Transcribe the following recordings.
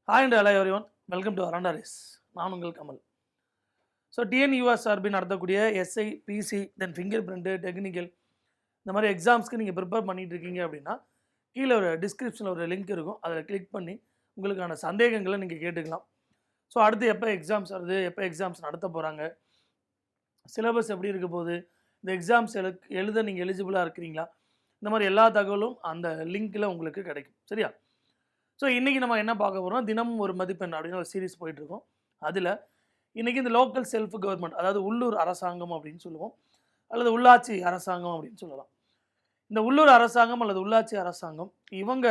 Hi and hello everyone. Welcome to Veranda RACE. நான் உங்கள் Kamal. So TNUS சார்பின் நடத்தக்கூடிய எஸ்ஐ பிசி தென் ஃபிங்கர் பிரிண்ட்டு டெக்னிக்கல் இந்த மாதிரி எக்ஸாம்ஸ்க்கு நீங்கள் ப்ரிப்பேர் பண்ணிட்டு இருக்கீங்க அப்படின்னா கீழே ஒரு டிஸ்கிரிப்ஷனில் ஒரு லிங்க் இருக்கும். அதில் கிளிக் பண்ணி உங்களுக்கான சந்தேகங்களை நீங்கள் கேட்டுக்கலாம். ஸோ அடுத்து எப்போ எக்ஸாம்ஸ் வருது, எப்போ எக்ஸாம்ஸ் நடத்த போகிறாங்க, சிலபஸ் எப்படி இருக்க போகுது, இந்த எக்ஸாம்ஸ் எழுத நீங்கள் எலிஜிபிளாக இருக்கிறீங்களா, இந்த மாதிரி எல்லா தகவலும் அந்த லிங்க்கில் உங்களுக்கு கிடைக்கும். சரியா? ஸோ இன்றைக்கி நம்ம என்ன பார்க்க போகிறோம், தினமும் ஒரு மதிப்பெண் அப்படின்னு ஒரு சீரீஸ் போயிட்டுருக்கோம். அதில் இன்றைக்கி இந்த லோக்கல் செல்ஃப் கவர்மெண்ட், அதாவது உள்ளூர் அரசாங்கம் அப்படின்னு சொல்லுவோம், அல்லது உள்ளாட்சி அரசாங்கம் அப்படின்னு சொல்லலாம். இந்த உள்ளூர் அரசாங்கம் அல்லது உள்ளாட்சி அரசாங்கம் இவங்க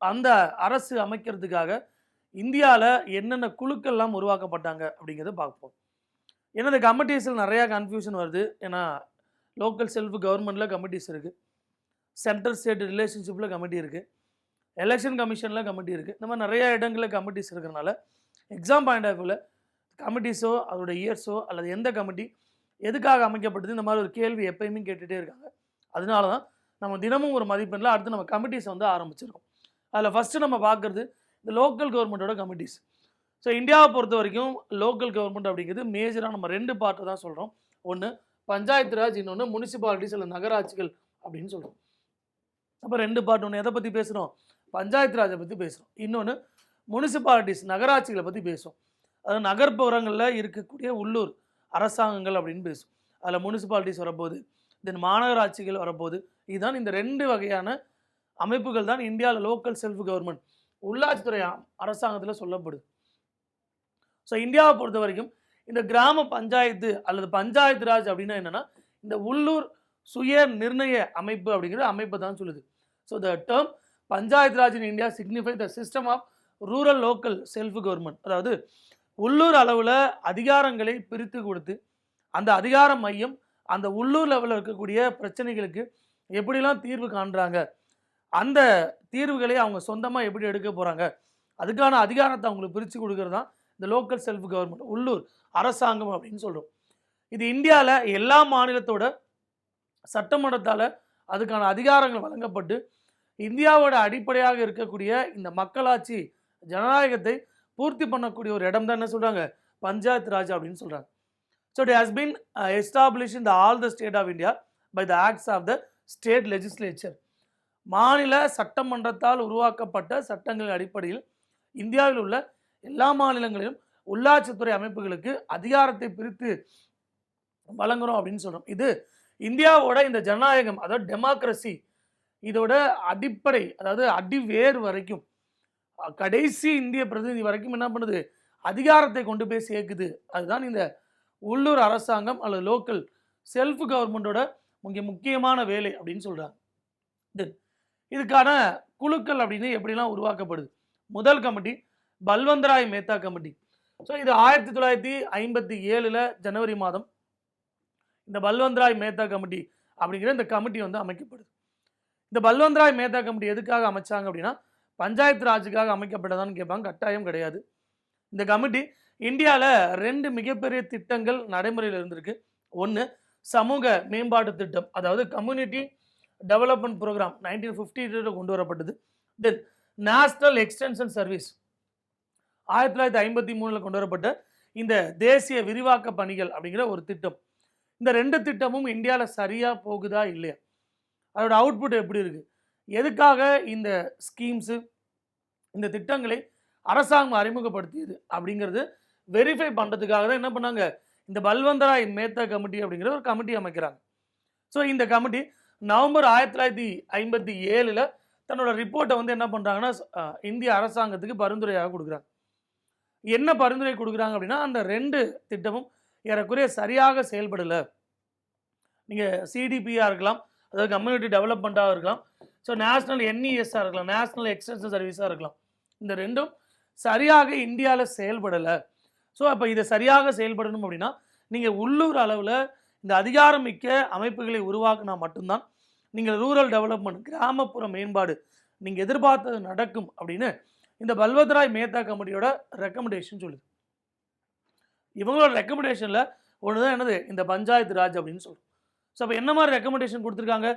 அந்த அரசு அமைக்கிறதுக்காக இந்தியாவில் என்னென்ன குழுக்கள்லாம் உருவாக்கப்பட்டாங்க அப்படிங்கிறத பார்ப்போம். ஏன்னா இந்த கமிட்டிஸில் நிறையா கன்ஃபியூஷன் வருது. ஏன்னா லோக்கல் செல்ஃப் கவர்மெண்ட்டில் கமிட்டிஸ் இருக்குது, சென்ட்ரல் ஸ்டேட் ரிலேஷன்ஷிப்பில் கமிட்டி இருக்குது, எலெக்ஷன் கமிஷனில் கமிட்டி இருக்குது. இந்த மாதிரி நிறையா இடங்களில் கமிட்டிஸ் இருக்கிறனால எக்ஸாம் பாயிண்ட் ஆஃப் வியூவில் கமிட்டிஸோ அதோட இயர்ஸோ அல்லது எந்த கமிட்டி எதுக்காக அமைக்கப்பட்டது, இந்த மாதிரி ஒரு கேள்வி எப்பயுமே கேட்டுகிட்டே இருக்காங்க. அதனால தான் நம்ம தினமும் ஒரு மதிப்பெண்ணில் அடுத்து நம்ம கமிட்டிஸை வந்து ஆரம்பிச்சிருக்கோம். அதில் ஃபஸ்ட்டு நம்ம பார்க்குறது இந்த லோக்கல் கவர்மெண்ட்டோட கமிட்டிஸ். ஸோ இந்தியாவை பொறுத்த வரைக்கும் லோக்கல் கவர்மெண்ட் அப்படிங்கிறது மேஜராக நம்ம ரெண்டு பார்ட்டு தான் சொல்கிறோம். ஒன்று பஞ்சாயத்து ராஜ், இன்னொன்று முனிசிபாலிட்டிஸ் அல்லது நகராட்சிகள் அப்படின்னு சொல்கிறோம். அப்போ ரெண்டு பார்ட், ஒன்று எதை பற்றி பேசுகிறோம், பஞ்சாயத்து ராஜை பற்றி பேசுகிறோம், இன்னொன்று முனிசிபாலிட்டிஸ் நகராட்சிகளை பற்றி பேசுவோம். அது நகர்ப்புறங்களில் இருக்கக்கூடிய உள்ளூர் அரசாங்கங்கள் அப்படின்னு பேசும். அதில் முனிசிபாலிட்டிஸ் வரப்போகுது, தென் மாநகராட்சிகள் வரப்போகுது. இதுதான் இந்த ரெண்டு வகையான அமைப்புகள் தான் இந்தியாவில் லோக்கல் செல்ஃப் கவர்மெண்ட் உள்ளாட்சித்துறை அரசாங்கத்தில் சொல்லப்படுது. ஸோ இந்தியாவை பொறுத்த வரைக்கும் இந்த கிராம பஞ்சாயத்து அல்லது பஞ்சாயத்து ராஜ் அப்படின்னா என்னென்னா இந்த உள்ளூர் சுய நிர்ணய அமைப்பு அப்படிங்கிற அமைப்பை தான் சொல்லுது. So the term Panchayat Raj in India signify the system of rural local self government. அதாவது உள்ளூர் அளவில் அதிகாரங்களை பிரித்து கொடுத்து அந்த அதிகார மையம் அந்த உள்ளூர் லெவலில் இருக்கக்கூடிய பிரச்சனைகளுக்கு எப்படிலாம் தீர்வு காண்றாங்க, அந்த தீர்வுகளை அவங்க சொந்தமாக எப்படி எடுக்க போகிறாங்க, அதுக்கான அதிகாரத்தை அவங்களுக்கு பிரித்து கொடுக்கறது தான் இந்த லோக்கல் செல்ஃப் கவர்மெண்ட், உள்ளூர் அரசாங்கம் அப்படின்னு சொல்கிறோம். இது இந்தியாவில் எல்லா மாநிலத்தோட சட்டமன்றத்தால் அதுக்கான அதிகாரங்கள் வழங்கப்பட்டு இந்தியாவோட அடிப்படையாக இருக்கக்கூடிய இந்த மக்களாட்சி ஜனநாயகத்தை பூர்த்தி பண்ணக்கூடிய ஒரு இடம் தான் என்ன சொல்கிறாங்க, பஞ்சாயத்து ராஜ் அப்படின்னு சொல்கிறாங்க. So it has been establish in the all the state of India by the acts of the state legislature. மாநில சட்டமன்றத்தால் உருவாக்கப்பட்ட சட்டங்களின் அடிப்படையில் இந்தியாவில் உள்ள எல்லா மாநிலங்களிலும் உள்ளாட்சித்துறை அமைப்புகளுக்கு அதிகாரத்தை பிரித்து வழங்குறோம் அப்படின்னு சொல்கிறோம். இது இந்தியாவோட இந்த ஜனநாயகம், அதாவது டெமோக்ரஸி, இதோட அடிப்படை, அதாவது அடிவேர் வரைக்கும் கடைசி இந்திய பிரதிநிதி வரைக்கும் என்ன பண்ணுது, அதிகாரத்தை கொண்டு போய் சேர்க்குது. அதுதான் இந்த உள்ளூர் அரசாங்கம் அல்லது லோக்கல் செல்ஃப் கவர்மெண்ட்டோட முக்கியமான வேலை அப்படின்னு சொல்கிறாங்க. தென் இதுக்கான குழுக்கள் அப்படின்னு எப்படிலாம் உருவாக்கப்படுது. முதல் committee Balwantrai Mehta committee. So இது 1957 ஜனவரி மாதம் இந்த பல்வந்தராய் மேத்தா கமிட்டி அப்படிங்கிற இந்த கமிட்டி வந்து அமைக்கப்படுது. இந்த பல்வந்தராய் மேத்தா கமிட்டி எதுக்காக அமைச்சாங்க அப்படின்னா பஞ்சாயத்து ராஜுக்காக அமைக்கப்பட்டதான்னு கேட்பாங்க. கட்டாயம் கிடையாது. இந்த கமிட்டி இந்தியாவில் ரெண்டு மிகப்பெரிய திட்டங்கள் நடைமுறையில் இருந்திருக்கு. ஒன்று சமூக மேம்பாட்டு திட்டம், அதாவது கம்யூனிட்டி டெவலப்மெண்ட் ப்ரோக்ராம் 1952 கொண்டு வரப்பட்டது. தென் நேஷனல் எக்ஸ்டென்ஷன் சர்வீஸ் 1953 கொண்டு வரப்பட்ட இந்த தேசிய விரிவாக்க பணிகள் அப்படிங்கிற ஒரு திட்டம். இந்த ரெண்டு திட்டமும் இந்தியாவில் சரியாக போகுதா இல்லையா, அதோட அவுட்புட் எப்படி இருக்குது, எதுக்காக இந்த ஸ்கீம்ஸு இந்த திட்டங்களை அரசாங்கம் அறிமுகப்படுத்தியது அப்படிங்கிறது வெரிஃபை பண்ணுறதுக்காக தான் என்ன பண்ணாங்க, இந்த பல்வந்தராய் மேத்தா கமிட்டி அப்படிங்கிற ஒரு கமிட்டி அமைக்கிறாங்க. ஸோ இந்த கமிட்டி நவம்பர் 1957 தன்னோட ரிப்போர்ட்டை வந்து என்ன பண்ணுறாங்கன்னா இந்திய அரசாங்கத்துக்கு பரிந்துரையாக கொடுக்குறாங்க. என்ன பரிந்துரை கொடுக்குறாங்க அப்படின்னா அந்த ரெண்டு திட்டமும் ஏறக்குறைய சரியாக செயல்படலை. நீங்கள் சிடிபியாக இருக்கலாம், அதாவது கம்யூனிட்டி டெவலப்மெண்ட்டாக இருக்கலாம், ஸோ நேஷ்னல் என்இஎஸ்ஸாக இருக்கலாம், நேஷ்னல் எக்ஸ்டென்ஷன் சர்வீஸாக இருக்கலாம், இந்த ரெண்டும் சரியாக இந்தியாவில் செயல்படலை. ஸோ அப்போ இதை சரியாக செயல்படணும் அப்படின்னா நீங்கள் உள்ளூர் அளவில் இந்த அதிகாரமிக்க அமைப்புகளை உருவாக்கினா மட்டும்தான் நீங்கள் ரூரல் டெவலப்மெண்ட், கிராமப்புற மேம்பாடு நீங்கள் எதிர்பார்த்தது நடக்கும் அப்படின்னு இந்த பல்வந்தராய் மேத்தா கமிட்டியோட ரெக்கமெண்டேஷன் சொல்லுது. இவங்களோட ரெக்கமெண்டேஷனில் ஒன்று தான் என்னது, இந்த பஞ்சாயத்து ராஜ் அப்படின்னு சொல்கிறோம். ஸோ அப்போ என்ன மாதிரி ரெக்கமெண்டேஷன் கொடுத்துருக்காங்க,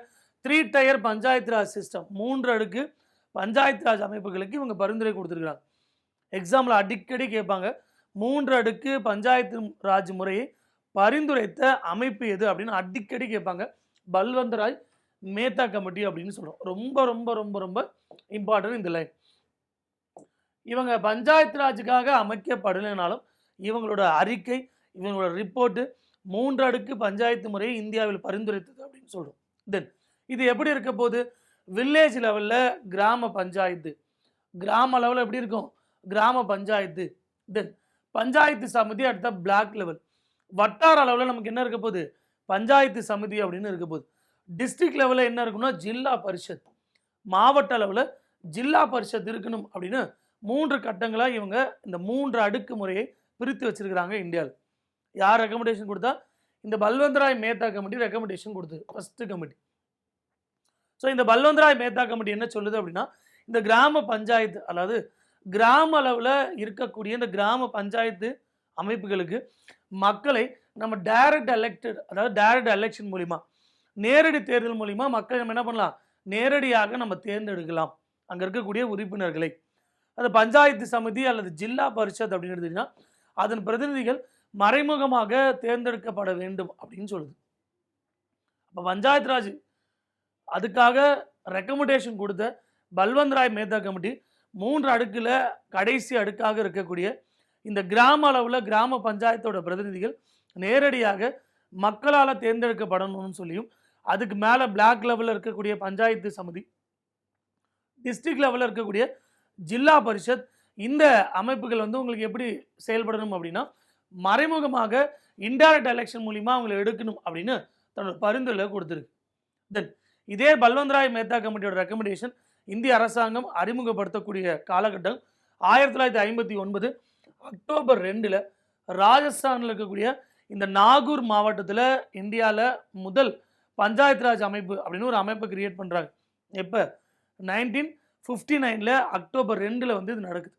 3 tier பஞ்சாயத்து ராஜ் சிஸ்டம், 3 அடுக்கு பஞ்சாயத்து ராஜ் அமைப்புகளுக்கு இவங்க பரிந்துரை கொடுத்துருக்காங்க. எக்ஸாம்பிள் அடிக்கடி கேட்பாங்க, 3 அடுக்கு பஞ்சாயத்து ராஜ் முறையை பரிந்துரைத்த அமைப்பு எது அப்படின்னு அடிக்கடி கேட்பாங்க. பல்வந்த் ராய் மேத்தா கமிட்டி அப்படின்னு சொல்றோம். ரொம்ப ரொம்ப ரொம்ப ரொம்ப இம்பார்ட்டன்ட் இந்த லைன். இவங்க பஞ்சாயத்து ராஜுக்காக அமைக்கப்படலைனாலும் இவங்களோட அறிக்கை, இவங்களோட ரிப்போர்ட்டு 3 அடுக்கு பஞ்சாயத்து முறையை இந்தியாவில் பரிந்துரைத்தது அப்படின்னு சொல்றோம். தென் இது எப்படி இருக்க போகுது? வில்லேஜ் லெவலில் கிராம பஞ்சாயத்து, கிராம லெவலில் எப்படி இருக்கும்? கிராம பஞ்சாயத்து. தென் பஞ்சாயத்து சமிதி அடுத்த பிளாக் லெவல். வட்டார அளவில் நமக்கு என்ன இருக்க போகுது? பஞ்சாயத்து சமிதி அப்படின்னு இருக்க போகுது. டிஸ்ட்ரிக்ட் லெவலில் என்ன இருக்குன்னா ஜில்லா பரிஷத். மாவட்ட அளவில் ஜில்லா பரிஷத் இருக்கணும் அப்படின்னு 3 கட்டங்களாக இவங்க இந்த 3 அடுக்கு முறையை பிரித்து வச்சிருக்கிறாங்க இந்தியாவில். யார் ரெக்கமெண்டேஷன் கொடுத்தா? இந்த பல்வந்த் ராய் மேத்தா கமிட்டி ரெக்கமெண்டேஷன் கொடுத்தது, ஃபர்ஸ்ட் கமிட்டி. ஸோ இந்த பல்வந்த் ராய் மேத்தா கமிட்டி என்ன சொல்லுது அப்படின்னா, இந்த கிராம பஞ்சாயத்து, அதாவது கிராம அளவில் இருக்கக்கூடிய இந்த கிராம பஞ்சாயத்து அமைப்புகளுக்கு மக்களை நம்ம டைரக்ட் எலெக்டட், அதாவது டைரக்ட் எலெக்ஷன் மூலிமா, நேரடி தேர்தல் மூலிமா மக்கள் நம்ம என்ன பண்ணலாம்? நேரடியாக நம்ம தேர்ந்தெடுக்கலாம் அங்கே இருக்கக்கூடிய உறுப்பினர்களை. அது பஞ்சாயத்து சமிதி அல்லது ஜில்லா பரிஷத் அப்படின்னு எடுத்தீங்கன்னா அதன் பிரதிநிதிகள் மறைமுகமாக தேர்ந்தெடுக்கப்பட வேண்டும் அப்படின்னு சொல்லுது. அப்போ பஞ்சாயத்து ராஜ் அதுக்காக ரெக்கமெண்டேஷன் கொடுத்த பல்வந்த் ராய் மேத்தா கமிட்டி 3 அடுக்கில் கடைசி அடுக்காக இருக்கக்கூடிய இந்த கிராம அளவில் கிராம பஞ்சாயத்தோட பிரதிநிதிகள் நேரடியாக மக்களால் தேர்ந்தெடுக்கப்படணும்னு சொல்லியும், அதுக்கு மேலே பிளாக் லெவலில் இருக்கக்கூடிய பஞ்சாயத்து சமிதி, டிஸ்ட்ரிக்ட் லெவலில் இருக்கக்கூடிய ஜில்லா பரிஷத், இந்த அமைப்புகள் வந்து உங்களுக்கு எப்படி செயல்படணும் அப்படின்னா மறைமுகமாக இன்டைரக்ட் எலெக்ஷன் மூலிமா அவங்களை எடுக்கணும் அப்படின்னு தன்னோட பரிந்துரை கொடுத்துருக்கு. தென் இதே பல்வந்த் ராய் மேத்தா கமிட்டியோட ரெக்கமெண்டேஷன் இந்திய அரசாங்கம் அறிமுகப்படுத்தக்கூடிய காலகட்டம் 1959 அக்டோபர் 2 ராஜஸ்தானில் இருக்கக்கூடிய இந்த நாகூர் மாவட்டத்தில் இந்தியாவில் முதல் பஞ்சாயத்து ராஜ் அமைப்பு அப்படின்னு ஒரு அமைப்பை கிரியேட் பண்ணுறாங்க. எப்போ? 1959 அக்டோபர் 2 வந்து இது நடக்குது.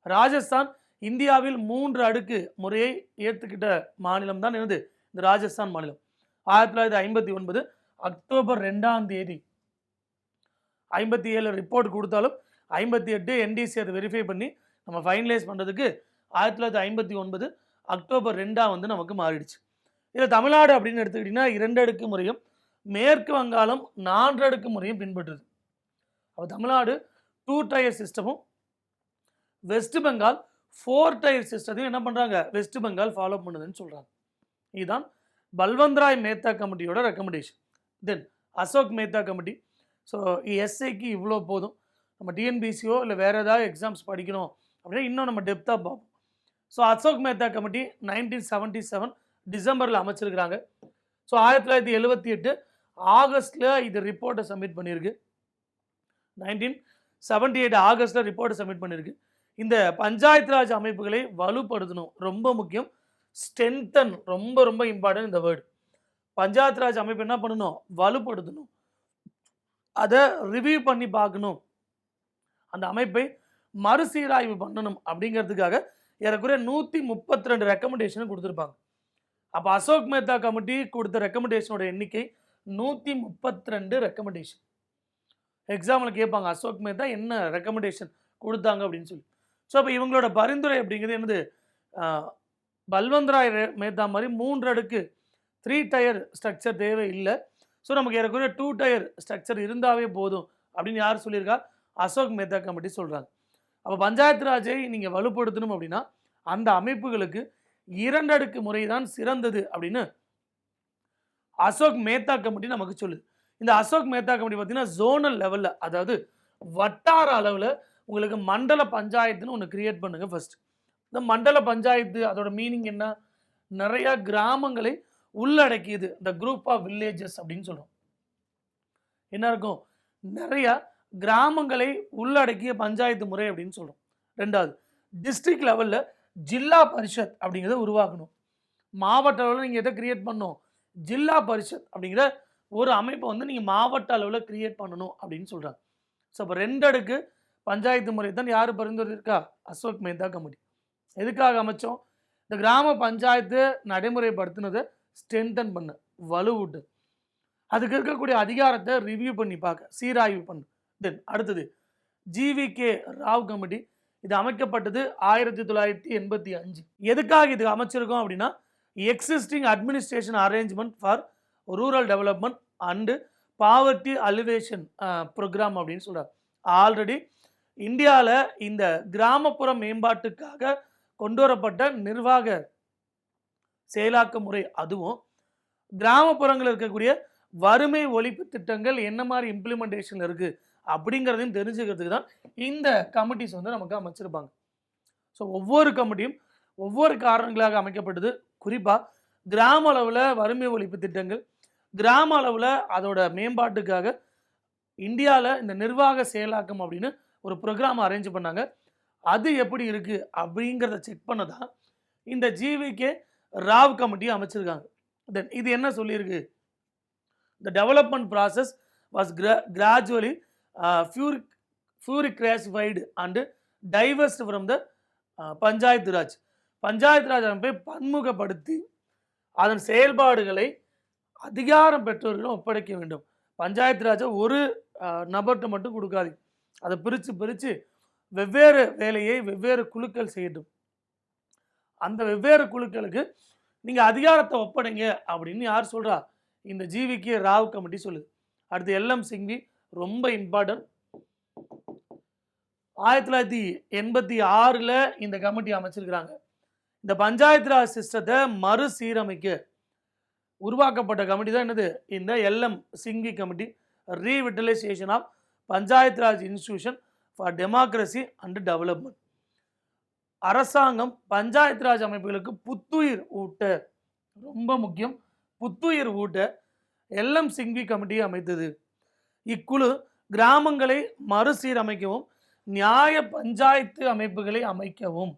ராஜஸ்தான் இந்தியாவில் 3 அடுக்கு முறையை ஏற்றுக்கிட்ட மாநிலம் தான் என்னது? இந்த ராஜஸ்தான் மாநிலம். 1959 அக்டோபர் 2 57 ரிப்போர்ட் கொடுத்தாலும் 58 என்டிசி அதை வெரிஃபை பண்ணி நம்ம ஃபைனலைஸ் பண்ணுறதுக்கு 1959 அக்டோபர் 2 வந்து நமக்கு மாறிடுச்சு. இதில் தமிழ்நாடு அப்படின்னு எடுத்துக்கிட்டிங்கன்னா 2 அடுக்கு முறையும் மேற்கு வங்காளம் 4 அடுக்கு முறையும் பின்பற்றுது. அப்போ தமிழ்நாடு 2 டயர் சிஸ்டமும் வெஸ்ட் பெங்கால் 4 டயர் சிஸ்டத்தையும் என்ன பண்ணுறாங்க? வெஸ்ட் பெங்கால் ஃபாலோ பண்ணுதுன்னு சொல்கிறாங்க. இதுதான் பல்வந்த் ராய் மேத்தா கமிட்டியோட recommendation. Then Ashok Mehta committee. So எஸ்ஐக்கு இவ்வளோ போதும். நம்ம டிஎன்பிசியோ இல்லை வேறு ஏதாவது எக்ஸாம்ஸ் படிக்கணும் அப்படின்னா இன்னும் நம்ம டெப்த்தாக பார்ப்போம். ஸோ அசோக் மேத்தா கமிட்டி 1977 டிசம்பரில் அமைச்சிருக்கிறாங்க. ஸோ 1978 ஆகஸ்டில் இது ரிப்போர்ட்டை சப்மிட் பண்ணியிருக்கு. 1978 ஆகஸ்ட்டில் ரிப்போர்ட்டை சப்மிட் பண்ணியிருக்கு. இந்த பஞ்சாயத்து ராஜ் அமைப்புகளை வலுப்படுத்தணும், ரொம்ப முக்கியம். ஸ்ட்ரென்தன், ரொம்ப ரொம்ப இம்பார்ட்டன்ட் இந்த வேர்டு. பஞ்சாயத்து ராஜ் அமைப்பு என்ன பண்ணணும்? வலுப்படுத்தணும், அதை ரிவ்யூ பண்ணி பார்க்கணும், அந்த அமைப்பை மறுசீராய்வு பண்ணணும் அப்படிங்கிறதுக்காக ஏறக்குறைய 132 ரெக்கமெண்டேஷன் கொடுத்துருப்பாங்க. அப்போ அசோக் மேத்தா கமிட்டி கொடுத்த ரெக்கமெண்டேஷனோட எண்ணிக்கை 132 ரெக்கமெண்டேஷன். எக்ஸாம்பிள் கேட்பாங்க அசோக் மேத்தா என்ன ரெக்கமெண்டேஷன் கொடுத்தாங்க அப்படின்னு சொல்லி. ஸோ அப்போ இவங்களோட பரிந்துரை அப்படிங்கிறது என்னது? பல்வந்த் ராய் மேத்தா மாதிரி 3 அடுக்கு 3 டயர் ஸ்ட்ரக்சர் தேவை இல்லை. ஸோ நமக்கு ஏறக்குறைய 2 டயர் ஸ்ட்ரக்சர் இருந்தாவே போதும் அப்படின்னு யார் சொல்லியிருக்கா? அசோக் மேத்தா கமிட்டி சொல்கிறாங்க. அப்போ பஞ்சாயத்து ராஜை நீங்கள் வலுப்படுத்தணும் அப்படின்னா அந்த அமைப்புகளுக்கு 2 அடுக்கு முறை தான் சிறந்தது அப்படின்னு அசோக் மேத்தா கமிட்டி நமக்கு சொல்லுது. இந்த அசோக் மேத்தா கமிட்டி பார்த்தீங்கன்னா ஜோனல் லெவலில், அதாவது வட்டார அளவில் உங்களுக்கு மண்டல பஞ்சாயத்துன்னு ஒன்று கிரியேட் பண்ணுங்க. ஃபர்ஸ்ட் இந்த மண்டல பஞ்சாயத்து அதோட மீனிங் என்ன? நிறைய கிராமங்களை உள்ளடக்கியது, இந்த குரூப் ஆஃப் வில்லேஜஸ் அப்படின்னு சொல்கிறோம். என்ன இருக்கும்? நிறைய கிராமங்களை உள்ளடக்கிய பஞ்சாயத்து முறை அப்படின்னு சொல்கிறோம். 2வது டிஸ்ட்ரிக்ட் லெவலில் ஜில்லா பரிஷத் அப்படிங்கிறத உருவாக்கணும். மாவட்ட அளவில் நீங்கள் எதை கிரியேட் பண்ணணும்? ஜில்லா பரிஷத் அப்படிங்கிற ஒரு அமைப்பை வந்து நீங்கள் மாவட்ட அளவில் கிரியேட் பண்ணணும் அப்படின்னு சொல்கிறாங்க. ஸோ இப்போ 2 அடுக்கு பஞ்சாயத்து முறை தான் யார் பரிந்துரைக்கா? அசோக் மேத்தா கமிட்டி. எதுக்காக அமைச்சோம்? இந்த கிராம பஞ்சாயத்து நடைமுறைப்படுத்தினதை ஸ்ட்ரென்தன் பண்ண, வலுவூட்டு, அதுக்கு இருக்கக்கூடிய அதிகாரத்தை ரிவ்யூ பண்ணி பார்க்க, சீராய்வு பண்ணு. தென் அடுத்தது ஜிவிகே ராவ் கமிட்டி. இது அமைக்கப்பட்டது 1985. எதுக்காக இது அமைச்சிருக்கோம் அப்படின்னா, existing administration arrangement for rural development and poverty alleviation programme அப்படின்னு சொல்கிறார். ஆல்ரெடி இந்தியாவில் இந்த கிராமப்புற மேம்பாட்டுக்காக கொண்டு வரப்பட்ட நிர்வாக செயலாக்க முறை, அதுவும் கிராமப்புறங்களில் இருக்கக்கூடிய வறுமை ஒழிப்பு திட்டங்கள் என்ன மாதிரி இம்ப்ளிமெண்டேஷன் இருக்குது அப்படிங்கிறதையும் தெரிஞ்சுக்கிறதுக்கு தான் இந்த கமிட்டிஸ் வந்து நமக்கு அமைச்சிருப்பாங்க. ஸோ ஒவ்வொரு கமிட்டியும் ஒவ்வொரு காரணங்களாக அமைக்கப்பட்டது. குறிப்பாக கிராம அளவில் வறுமை ஒழிப்பு திட்டங்கள், கிராம அளவில் அதோட மேம்பாட்டுக்காக இந்தியாவில் இந்த நிர்வாக செயலாக்கம் அப்படின்னு ஒரு ப்ரோக்ராம் அரேஞ்ச் பண்ணாங்க. அது எப்படி இருக்குது அப்படிங்கிறத செக் பண்ண தான் இந்த ஜிவிகே ராவ் கமிட்டியை அமைச்சிருக்காங்க. தென் இது என்ன சொல்லியிருக்கு? The development process was gradually bureaucratized and diverged from the panchayat Raj. Panchayat Raj அமைப்பை பன்முகப்படுத்தி அதன் செயல்பாடுகளை அதிகாரம் பெற்றவர்களும் ஒப்படைக்க வேண்டும். பஞ்சாயத்து ராஜை ஒரு நபர்கிட்ட மட்டும் கொடுக்காது, அதை பிரித்து வெவ்வேறு வேலையை வெவ்வேறு குழுக்கள் செய்யட்டும். அந்த வெவ்வேறு குழுக்களுக்கு நீங்கள் அதிகாரத்தை ஒப்படைங்க அப்படின்னு யார் சொல்கிறா? இந்த ஜிவிகே ராவ் கமிட்டி சொல்லுது. அடுத்து எல்எம் சிங்வி, ரொம்ப இம்பார்ட்டன்ட். 1986 இந்த கமிட்டி அமைச்சிருக்கிறாங்க. இந்த பஞ்சாயத்து ராஜ் சிஸ்டத்தை மறுசீரமைக்க உருவாக்கப்பட்ட கமிட்டி தான் என்னது? இந்த LM Singhvi committee, revitalisation of panchayat raj institution for democracy and development. அரசாங்கம் பஞ்சாயத்து ராஜ் அமைப்புகளுக்கு புத்துயிர் ஊட்ட, ரொம்ப முக்கியம், புத்துயிர் ஊட்ட எல்எம் சிங்வி கமிட்டியை அமைத்தது. இக்குழு கிராமங்களை மறுசீரமைக்கவும் நியாய பஞ்சாயத்து அமைப்புகளை அமைக்கவும்.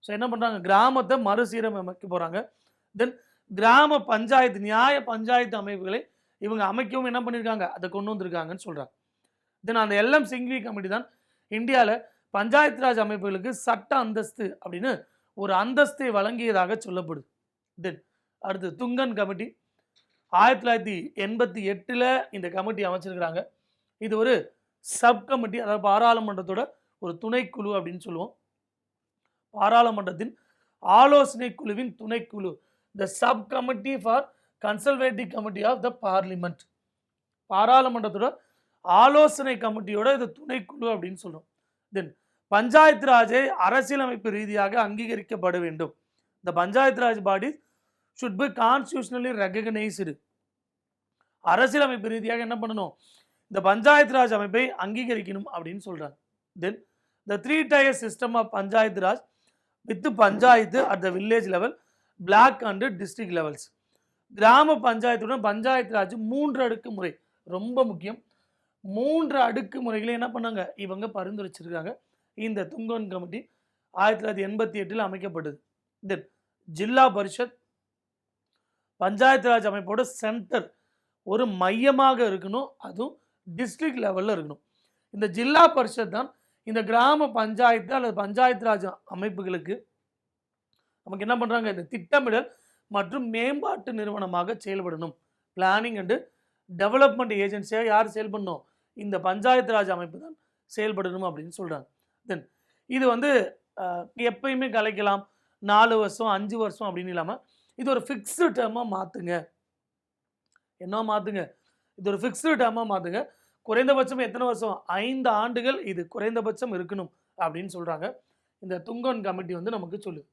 ஸோ என்ன பண்ணுறாங்க? கிராமத்தை மறுசீரமைக்க போகிறாங்க. தென் கிராம பஞ்சாயத்து, நியாய பஞ்சாயத்து அமைப்புகளை இவங்க அமைக்கவும் என்ன பண்ணியிருக்காங்க? அதை கொண்டு வந்திருக்காங்கன்னு சொல்கிறாங்க. தென் அந்த எல்எம் சிங்வி கமிட்டி தான் இந்தியாவில் பஞ்சாயத்து ராஜ் அமைப்புகளுக்கு சட்ட அந்தஸ்து அப்படின்னு ஒரு அந்தஸ்தை வழங்கியதாக சொல்லப்படுது. தென் அடுத்து துங்கன் கமிட்டி 1988 இந்த கமிட்டி அமைச்சிருக்கிறாங்க. இது ஒரு சப் கமிட்டி, அதாவது பாராளுமன்றத்தோட ஒரு துணைக்குழு அப்படின்னு சொல்லுவோம். பாராளுமன்றத்தின் ஆலோசனை குழுவின் துணைக்குழு, the sub committee for consultative committee of the parliament. பாராளுமன்றத்தோட ஆலோசனை கமிட்டியோட இது துணைக்குழு அப்படின்னு சொல்றோம். தென் பஞ்சாயத்து ராஜை அரசியலமைப்பு ரீதியாக அங்கீகரிக்கப்பட வேண்டும். இந்த பஞ்சாயத்து ராஜ் பாடி should be constitutionally recognized. அரசியலமைப்பு ரீதியாக என்ன பண்ணணும்? இந்த பஞ்சாயத்து ராஜ் அமைப்பை அங்கீகரிக்கணும் அப்படின்னு சொல்றாங்க. தென் the 3-tier system of panchayat Raj with panchayat at the village level, block and district levels. கிராம பஞ்சாயத்துடன் பஞ்சாயத்து ராஜ் 3 அடுக்கு முறை, ரொம்ப முக்கியம். 3 அடுக்கு முறைகளை என்ன பண்ணாங்க? இவங்க பரிந்துரைச்சிருக்காங்க. இந்த துங்கன் கமிட்டி 1988 அமைக்கப்பட்டது. தென் ஜில்லா பரிஷத் பஞ்சாயத்து ராஜ் அமைப்போட சென்டர் ஒரு மையமாக இருக்கணும், அதுவும் டிஸ்ட்ரிக்ட் லெவலில் இருக்கணும். இந்த ஜில்லா பரிஷத் தான் இந்த கிராம பஞ்சாயத்து அல்லது பஞ்சாயத்து ராஜ் அமைப்புகளுக்கு நமக்கு என்ன பண்ணுறாங்க? இந்த திட்டமிடல் மற்றும் மேம்பாட்டு நிறுவனமாக செயல்படணும். பிளானிங் அண்டு டெவலப்மெண்ட் ஏஜென்சியாக யார் செயல்படணும்? இந்த பஞ்சாயத்து ராஜ் அமைப்பு தான் செயல்படணும் அப்படின்னு சொல்கிறாங்க. தென் இது வந்து எப்பயுமே கலைக்கலாம், 4 வருஷம் 5 வருஷம் அப்படின்னு இல்லாமல் இது ஒரு ஃபிக்ஸ்டு டேர்மாக மாற்றுங்க. என்ன மாற்றுங்க? இது ஒரு ஃபிக்ஸ்டு டேர்மாக மாற்றுங்க. குறைந்தபட்சம் எத்தனை வருஷம்? 5 ஆண்டுகள் இது குறைந்தபட்சம் இருக்கணும் அப்படின்னு சொல்கிறாங்க. இந்த துங்கன் கமிட்டி வந்து நமக்கு சொல்லுது.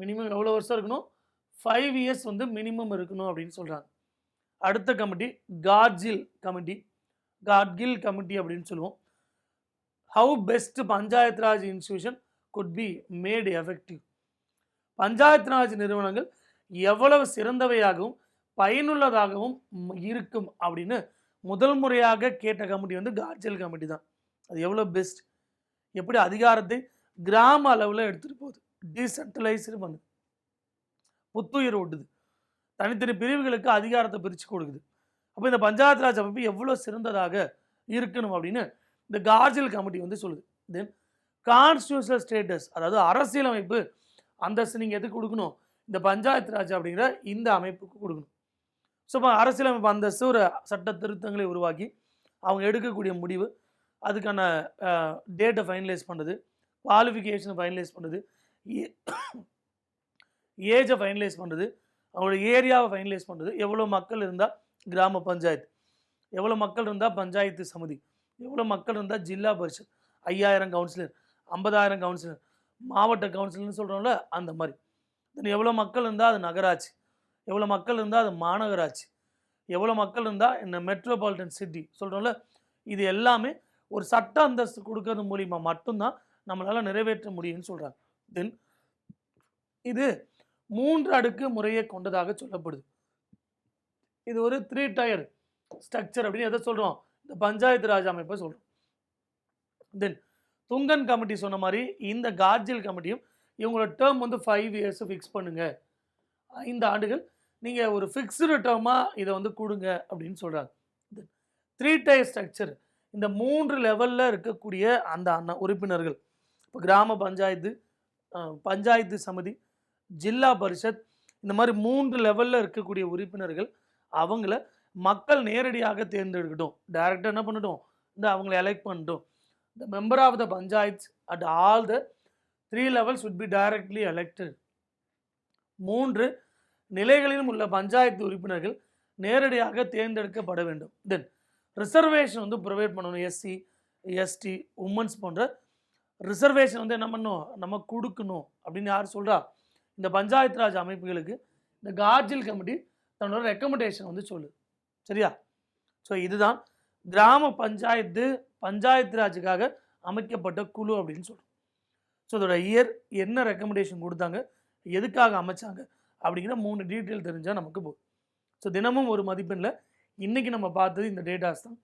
மினிமம் எவ்வளோ வருஷம் இருக்கணும்? 5 இயர்ஸ் வந்து மினிமம் இருக்கணும் அப்படின்னு சொல்கிறாங்க. அடுத்த கமிட்டி காட்கில் கமிட்டி அப்படின்னு சொல்லுவோம். How best panchayat raj institution could be made effective. Panchayat Raj நிறுவனங்கள் எவ்வளவு சிறந்தவையாகவும் பயனுள்ளதாகவும் இருக்கும் அப்படின்னு முதல் முறையாக கேட்ட கமிட்டி வந்து காட்கில் கமிட்டி தான். அது எவ்வளோ பெஸ்ட், எப்படி அதிகாரத்தை கிராம அளவில் எடுத்துகிட்டு போகுது, டீசென்ட்ரலைஸ்டு பண்ணுது, புத்துயிர் ஓட்டுது, தனித்தனி பிரிவுகளுக்கு அதிகாரத்தை பிரித்து கொடுக்குது. அப்போ இந்த பஞ்சாயத்து ராஜ் அமைப்பு எவ்வளோ சிறந்ததாக இருக்கணும் அப்படின்னு இந்த காட்கில் கமிட்டி வந்து சொல்லுது. தென் கான்ஸ்டிடியூஷனல் ஸ்டேட்டஸ், அதாவது அரசியலமைப்பு அந்தஸ்து நீங்கள் எதுக்கு கொடுக்கணும்? இந்த பஞ்சாயத்து ராஜ் அப்படிங்கிற இந்த அமைப்புக்கு கொடுக்கணும். ஸோ இப்போ அரசியலமைப்பு அந்தஸ்து ஒரு சட்ட திருத்தங்களை உருவாக்கி அவங்க எடுக்கக்கூடிய முடிவு அதுக்கான டேட்டை ஃபைனலைஸ் பண்ணுறது, குவாலிஃபிகேஷனை ஃபைனலைஸ் பண்ணுறது, ஏஜை ஃபைனலைஸ் பண்ணுறது, அவங்களோட ஏரியாவை ஃபைனலைஸ் பண்ணுறது, எவ்வளோ மக்கள் இருந்தால் கிராம பஞ்சாயத்து, எவ்வளோ மக்கள் இருந்தால் பஞ்சாயத்து சமிதி, எவ்வளோ மக்கள் இருந்தால் ஜில்லா பரிஷத், 5000 கவுன்சிலர், 50000 கவுன்சிலர், மாவட்ட கவுன்சிலர்னு சொல்கிறோம்ல அந்த மாதிரி. தென் எவ்வளோ மக்கள் இருந்தால் அது நகராட்சி, எவ்வளோ மக்கள் இருந்தால் அது மாநகராட்சி, எவ்வளோ மக்கள் இருந்தால் இந்த மெட்ரோபாலிட்டன் சிட்டி சொல்கிறோம்ல, இது எல்லாமே ஒரு சட்ட அந்தஸ்து கொடுக்கறது மூலிமா மட்டும்தான் நம்மளால் நிறைவேற்ற முடியும்னு சொல்கிறாங்க. தென் இது 3 அடுக்கு முறையை கொண்டதாக சொல்லப்படுது. இது ஒரு 3 டயர் ஸ்ட்ரக்சர் அப்படின்னு எதை சொல்கிறோம், இந்த பஞ்சாயத்து ராஜ் அமைப்பை சொல்கிறோம். தென் துங்கன் கமிட்டி சொன்ன மாதிரி இந்த கார்ஜியல் கமிட்டியும் இவங்களோட டேர்ம் வந்து 5 இயர்ஸ் ஃபிக்ஸ் பண்ணுங்க, 5 ஆண்டுகள் நீங்கள் ஒரு ஃபிக்ஸ்டு டேர்மாக இதை வந்து கொடுங்க அப்படின்னு சொல்கிறாங்க. 3 டயர் ஸ்ட்ரக்சர், இந்த 3 லெவலில் இருக்கக்கூடிய அந்த உறுப்பினர்கள், இப்போ கிராம பஞ்சாயத்து, பஞ்சாயத்து சமிதி, ஜில்லா பரிஷத், இந்த மாதிரி 3 லெவலில் இருக்கக்கூடிய உறுப்பினர்கள் அவங்கள மக்கள் நேரடியாக தேர்ந்தெடுக்கட்டும், டைரெக்டாக என்ன பண்ணட்டும், இந்த அவங்களை எலெக்ட் பண்ணட்டும். The member of the panchayats at all the 3 levels would be directly elected. 3 நிலைகளிலும் உள்ள பஞ்சாயத்து உறுப்பினர்கள் நேரடியாக தேர்ந்தெடுக்கப்பட வேண்டும். தென் ரிசர்வேஷன் வந்து ப்ரொவைட் பண்ணணும், எஸ்சி எஸ்டி உமன்ஸ் போன்ற ரிசர்வேஷன் வந்து என்ன பண்ணணும், நம்ம கொடுக்கணும் அப்படின்னு யார் சொல்கிறா, இந்த பஞ்சாயத்து ராஜ் அமைப்புகளுக்கு இந்த கார்ஜியல் கமிட்டி தன்னோட ரெக்கமெண்டேஷன் வந்து சொல்லுது. சரியா? ஸோ இதுதான் கிராம பஞ்சாயத்து ராஜுக்காக அமைக்கப்பட்ட குழு அப்படின்னு சொல்கிறோம். ஸோ இதோட இயர், என்ன ரெக்கமெண்டேஷன் கொடுத்தாங்க, எதுக்காக அமைச்சாங்க அப்படிங்கிற 3 டீட்டெயில் தெரிஞ்சால் நமக்கு போதும். ஸோ தினமும் ஒரு மதிப்பெண்ணில் இன்றைக்கி நம்ம பார்த்தது இந்த டேட்டாஸ் தான்.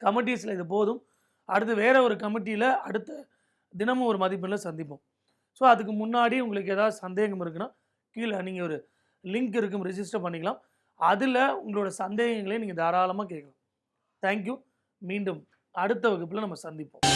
கமிட்டிஸில் இது போதும். அடுத்து வேறு ஒரு கமிட்டியில் அடுத்த தினமும் ஒரு மதிப்பெண்ணில் சந்திப்போம். ஸோ அதுக்கு முன்னாடி உங்களுக்கு ஏதாவது சந்தேகம் இருக்குன்னா கீழே நீங்கள் ஒரு லிங்க் இருக்கும், ரெஜிஸ்டர் பண்ணிக்கலாம். அதில் உங்களோட சந்தேகங்களை நீங்கள் தாராளமாக கேட்கலாம். தேங்க்யூ. மீண்டும் அடுத்த வகுப்பில் நம்ம சந்திப்போம்.